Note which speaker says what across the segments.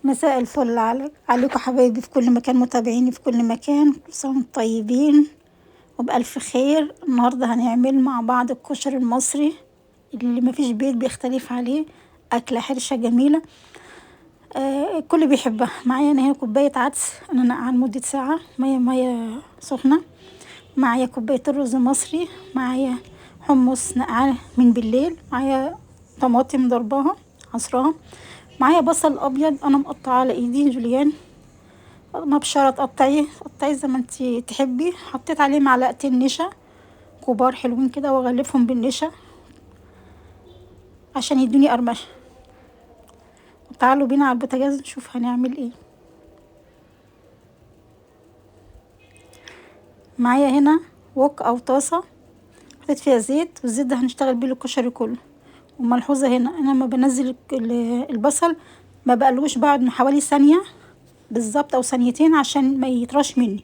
Speaker 1: مساء الفل عليكم حبايبي في كل مكان، متابعيني في كل مكان، كل سنة وانتم طيبين وبألف خير. النهاردة هنعمل مع بعض الكشري المصري اللي مفيش بيت بيختلف عليه. أكلة حرشة جميلة، الكل بيحبها. معايا أنا هنا كوباية عدس أنا نقعها لمدة ساعة مية سخنة. معايا كوباية الرز المصري، معايا حمص نقعاه من بالليل، معايا طماطم ضرباها عصراها، معايا بصل ابيض انا مقطعاه على ايدي جوليان مبشره. تقطعيه زي ما انتي تحبي. حطيت عليه معلقتين نشا كبار حلوين كده واغلفهم بالنشا عشان يدوني قرمشه. تعالوا بينا على البوتاجاز نشوف هنعمل ايه. معايا هنا وok او طاسه حطيت فيها زيت، والزيت ده هنشتغل بيه الكشري كله. وملحوظه هنا انا لما بنزل البصل ما بقلوش بعد من حوالي ثانيه بالظبط او ثانيتين عشان ما يطرش مني،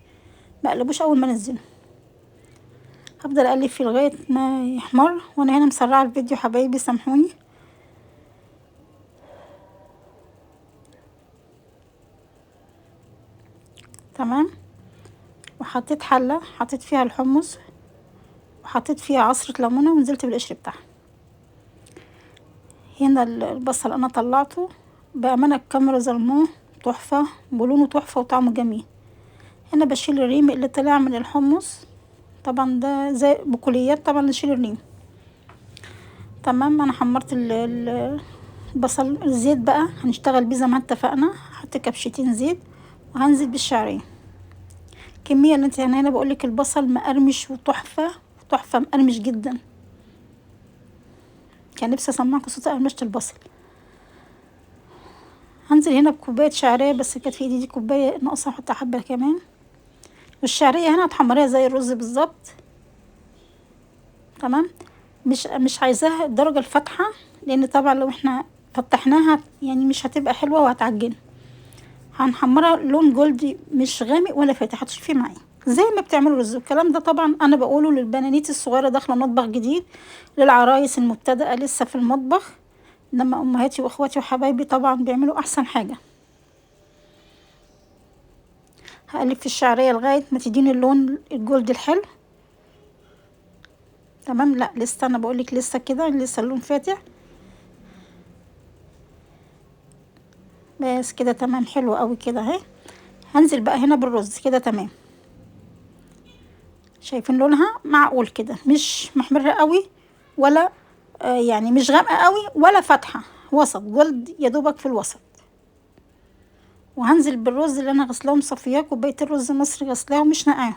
Speaker 1: ما اقلبوش اول ما انزله. هفضل اقلب فيه لغايه ما يحمر، وانا هنا مسرعه الفيديو حبايبي سامحوني. تمام. وحطيت حله حطيت فيها الحمص وحطيت فيها عصره ليمونه ونزلت بالقشر بتاعها. هنا البصل انا طلعته بامانه الكاميرا ظلموه تحفه، بلونه تحفه وطعمه جميل. هنا بشيل الريم اللي طلع من الحمص، طبعا ده زي بكليات، طبعا نشيل الريم. تمام. انا حمرت البصل. الزيت بقى هنشتغل بيه زي ما اتفقنا، هحط كبشتين زيت وهنزل بالشعريه. الكميه اللي انت هنا بقولك البصل مقرمش وتحفه تحفه، مقرمش جدا. كان نفسي اسمعكم صوت قرمشه البصل. هنزل هنا بكوبايه شعريه، بس كانت في ايدي دي كوبايه ناقصه، احط حبه كمان. والشعريه هنا هتحمريها زي الرز بالظبط. تمام. مش عايزاها الدرجه الفاتحه، لان طبعا لو احنا فتحناها يعني مش هتبقى حلوه وهتعجن. هنحمرها لون جولدي مش غامق ولا فاتح، هتشوفيه معايا زي ما بتعملوا رز. الكلام ده طبعا انا بقوله للبنانيت الصغيره داخله مطبخ جديد، للعرايس المبتدئه لسه في المطبخ. انما امهاتي واخواتي وحبايبي طبعا بيعملوا احسن حاجه. هقلب في الشعريه لغايه ما تديني اللون الجولد الحلو. تمام. لا لسه، انا بقولك لسه كده، لسه اللون فاتح. بس كده تمام، حلو قوي كده اهي. هنزل بقى هنا بالرز كده. تمام. شايفين لونها معقول كده، مش محمرة قوي ولا يعني مش غامقة قوي ولا فاتحة، وسط جلد يا دوبك في الوسط. وهنزل بالرز اللي انا غسلاه ومصفياه، كوباية الرز مصري غسلاه ومش نقعاه،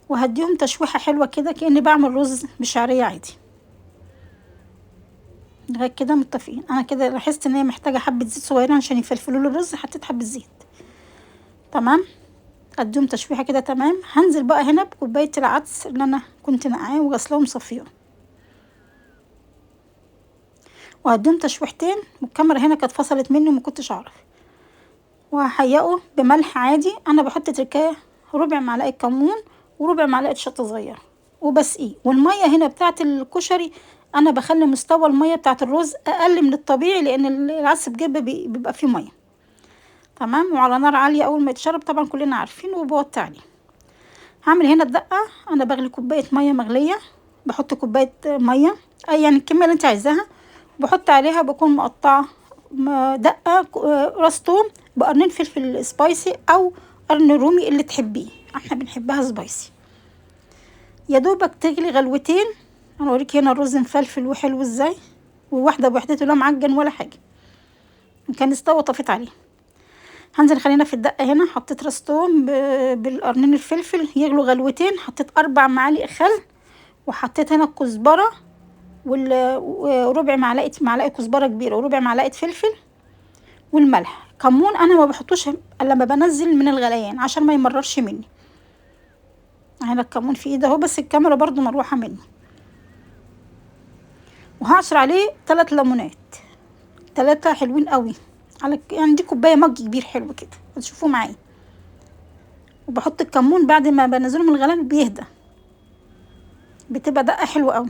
Speaker 1: وهديهم تشويحة حلوة كده كأني بعمل رز بشعرية عادي. لغاية كده متفقين. انا كده لاحظت ان هي محتاجة حبة زيت صغيرين عشان يفلفلوا له الرز، حطيت حبة زيت. تمام. اديهم تشويحة كده. تمام. هنزل بقى هنا بكوباية العدس اللي انا كنت نقعاه وغسلاه ومصفياه، وهديهم تشويحتين. والكاميرا هنا كانت فصلت مني وما كنتش اعرف. وهحيقه بملح عادي. انا بحط تركايه ربع معلقه كمون وربع معلقه شطه صغيره وبسقيه. والميه هنا بتاعه الكشري انا بخلي مستوى الميه بتاعه الرز اقل من الطبيعي، لان العدس بجد بيبقى فيه ميه. تمام. وعلى نار عاليه اول ما يتشرب طبعا كلنا عارفين، وبوطي عليه. هعمل هنا الدقه. انا بغلي كوبايه ميه مغليه، بحط كوبايه ميه اي يعني الكميه اللي انت عايزاها، بحط عليها بكون مقطعه دقه راس توم بقرنين فلفل سبايسي او قرن رومي اللي تحبيه، احنا بنحبها سبايسي. يا دوبك تغلي غلوتين. انا اوريك هنا الرز مفلفل وحلو ازاي، وواحده بوحدته لا معجن ولا حاجه، كان استوى طفيت عليه. هنزل خلينا في الدقه. هنا حطيت راس توم بالقرنين الفلفل يغلوا غلوتين، حطيت 4 معالق خل، وحطيت هنا الكزبره وربع معلقه كزبره كبيره وربع معلقه فلفل، والملح. كمون انا ما بحطوش الا لما بنزل من الغليان عشان ما يمررش مني. هنا الكمون في ايدي اهو، بس الكاميرا برضو مروحه مني. وهعصر عليه 3 ليمونات، 3 حلوين قوي، على يعني دي كوبايه مج كبير حلو كده هتشوفوه معايا. وبحط الكمون بعد ما بنزله من الغليان بيهدى، بتبقى دقه حلوه قوي.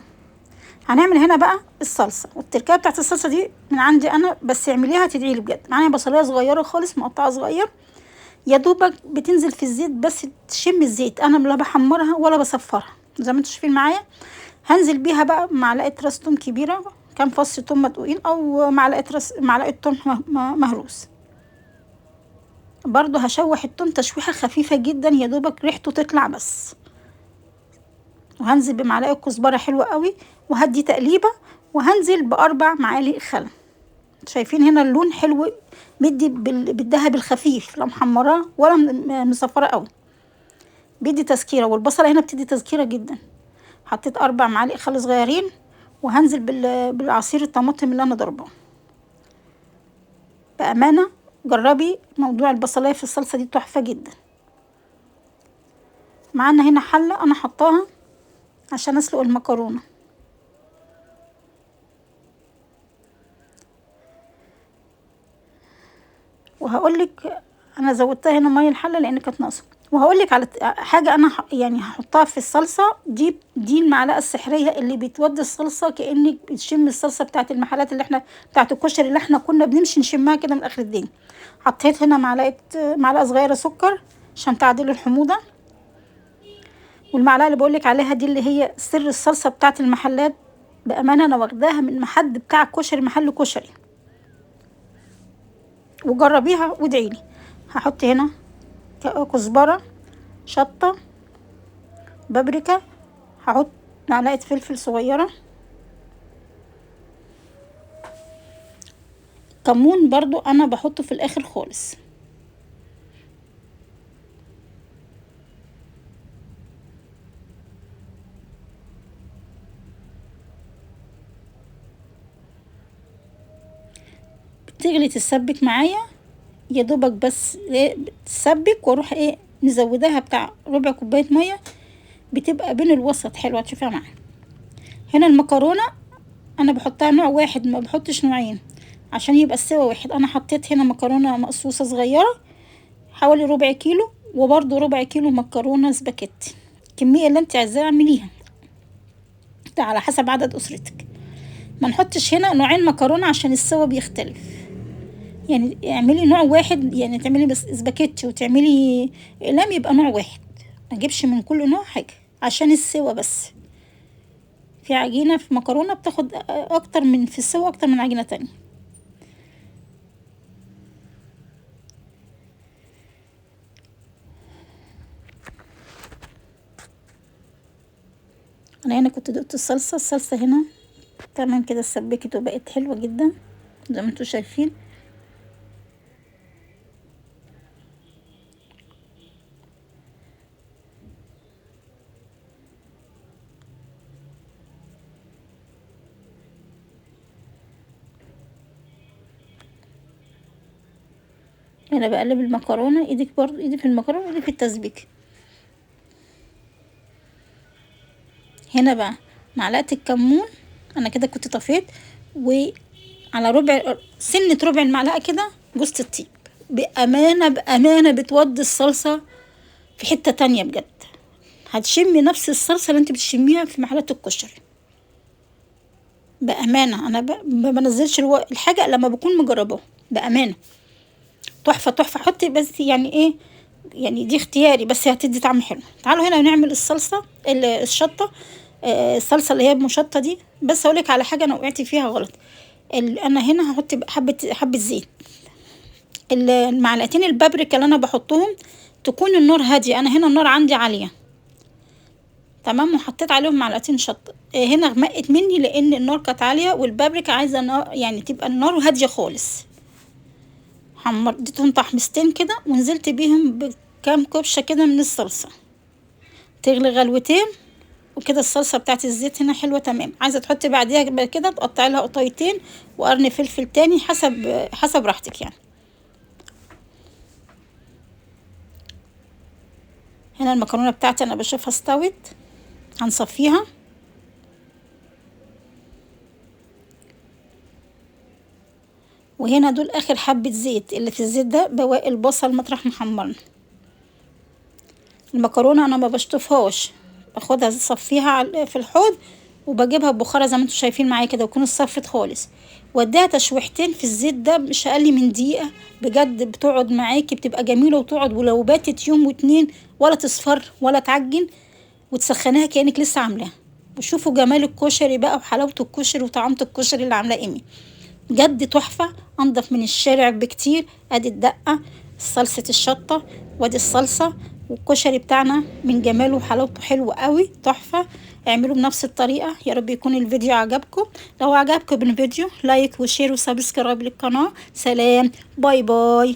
Speaker 1: هنعمل هنا بقى الصلصه، والتركيبه بتاعت الصلصه دي من عندي انا بس، اعمليها تدعي لي بجد. معايا بصلايه صغيره خالص مقطعه صغير، يا دوبك بتنزل في الزيت بس تشم الزيت، انا لا بحمرها ولا بصفرها زي ما انتوا شايفين معايا. هنزل بيها بقى معلقه راس توم كبيره، كام فص توم مدقوقين، او معلقه توم مهروس. برضو هشوح التوم تشويحه خفيفه جدا يا دوبك ريحته تطلع بس. وهنزل بمعلقه كزبره حلوه قوي، وهدي تقليبه، وهنزل باربع معالق خل. شايفين هنا اللون حلو، مدي بالذهب الخفيف، لا محمراه ولا مصفره قوي، بيدي تذكيره. والبصله هنا بتدي تذكيره جدا. حطيت 4 معالق خل صغيرين، وهنزل بالعصير الطماطم اللي انا ضرباه. بامانه جربي موضوع البصلايه في الصلصه دي، تحفه جدا. معانا هنا حله انا حطاها عشان اسلق المكرونه، وهقولك انا زودتها هنا ميه الحله لان كانت ناقصه. وهقولك على حاجه انا يعني هحطها في الصلصه دي المعلقه السحريه اللي بتودي الصلصه، كانك بتشم الصلصه بتاعت المحلات اللي احنا بتاعت الكشري اللي احنا كنا بنمشي نشمها كده من اخر الدنيا. حطيت هنا معلقه صغيره سكر عشان تعدل الحموضه. والمعلقه اللي بقولك عليها دي اللي هي سر الصلصه بتاعت المحلات، بامانه انا واخداها من محل بتاع كشري، محل كشري، وجربيها وادعيلي. هحط هنا كزبره، شطه، بابريكا، هحط معلقه فلفل صغيره، كمون برضو انا بحطه في الاخر خالص. بتغلي تسبك معايا يا دوبك، بس ايه تسبك، واروح ايه مزوداها بتاع ربع كوبايه ميه، بتبقى بين الوسط حلوه تشوفيها معايا. هنا المكرونه انا بحطها نوع واحد، ما بحطش نوعين عشان يبقى السوا واحد. انا حطيت هنا مكرونه مقصوصه صغيره حوالي ربع كيلو، وبرضو ربع كيلو مكرونه سباكيتي. الكميه اللي انت عايزاها اعمليها، ده على حسب عدد اسرتك. ما نحطش هنا نوعين مكرونه عشان السوا بيختلف. يعني اعملي نوع واحد، يعني تعملي بس سباكيتي وتعملي اقلام يبقى نوع واحد، ما اجيبش من كل نوع حاجه عشان السوا بس. في عجينه في مكرونه بتاخد اكتر من في السوا اكتر من عجينه تانية. انا هنا كنت دقت الصلصه هنا تمام كده، اتسبكت وبقت حلوه جدا زي ما انتوا شايفين. هنا بقلب المكرونه، ايدك برضو ايدي في المكرونه وايدي في التسبيك. هنا بقى معلقه الكمون، انا كده كنت طفيت، وعلى ربع المعلقه كده جوز الطيب. بامانه بتودي الصلصه في حته تانية بجد. هتشمي نفس الصلصه اللي انت بتشميها في محلات الكشري. بامانه انا ما بنزلش الحاجه لما بكون مجرباها. بامانه تحفه تحفه. حطي بس يعني ايه، يعني دي اختياري بس هتدي طعم حلو. تعالوا هنا نعمل الصلصه الشطه. الصلصه اللي هي بمشطه دي. بس اقولك على حاجه انا وقعت فيها غلط. انا هنا هحط حبه زيت. المعلقتين البابريكا اللي انا بحطهم تكون النار هاديه، انا هنا النار عندي عاليه تمام، وحطيت عليهم معلقتين شطه. هنا غمقت مني لان النار كانت عاليه، والبابريكا عايزه نار يعني تبقى النار هاديه خالص. اديتهم تحميصتين كده، ونزلت بيهم بكام كبشه كده من الصلصه تغلي غلوتين. وكده الصلصه بتاعت الزيت هنا حلوه تمام. عايزه تحطي بعديها كده تقطعي لها قطيتين وقرن فلفل تاني حسب راحتك يعني. هنا المكرونه بتاعتي انا بشوفها استوت، هنصفيها. وهنا دول اخر حبه زيت، اللي في الزيت ده بواقي البصل مطرح محمرنا. المكرونه انا ما بشطفهاش، باخدها اصفيها في الحوض وبجيبها ببخارة زي ما انتوا شايفين معايا كده، وتكون اتصفت خالص، واديها تشويحتين في الزيت ده مش اقل من دقيقة. بجد بتقعد معاكي بتبقى جميلة، وتقعد ولو باتت يوم واتنين ولا تصفر ولا تعجن، وتسخنيها كأنك لسه عاملاها. وشوفوا جمال الكشري بقى وحلاوة الكشري وطعامة الكشري اللي عاملاه ايمي، بجد تحفة، انضف من الشارع بكتير. ادي الدقة، صلصة الشطة، وادي الصلصة، والكشري بتاعنا من جماله وحلاوته حلو قوي تحفة. اعملوا بنفس الطريقة. يا رب يكون الفيديو عجبكم. لو عجبكم الفيديو لايك وشير وسبسكرايب للقناة. سلام، باي باي.